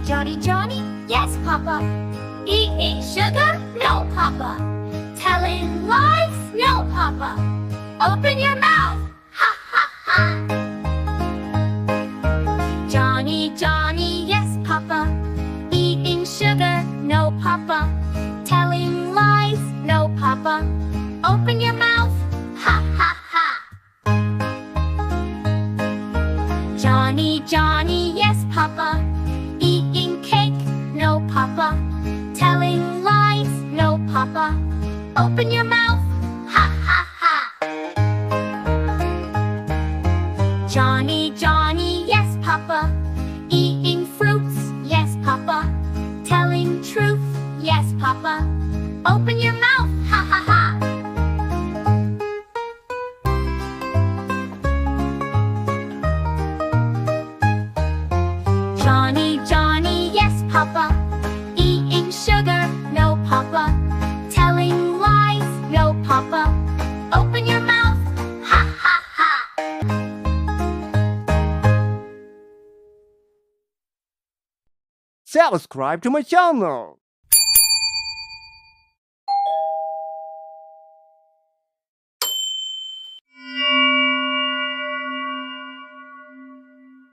Johny, Johny, yes, Papa. Eating sugar? No, Papa. Telling lies? No, Papa. Open your mouth! Ha, ha, ha! Johny, Johny, yes, Papa. Eating sugar? No, Papa. Telling lies? No, Papa. Open your mouth! Ha, ha, ha! Johny, Johny, yes, Papa. Eating cake? No, Papa. Telling lies? No, Papa. Open your mouth! Ha, ha, ha! Johny, Johny, yes, Papa. Eating fruits? Yes, Papa. Telling truth? Yes, Papa. Open your mouth! Ha, ha, ha! Johny, Johny, yes, Papa. Eating sugar? No, Papa. Telling lies? No, Papa. Open your mouth! Ha, ha, ha! Subscribe to my channel.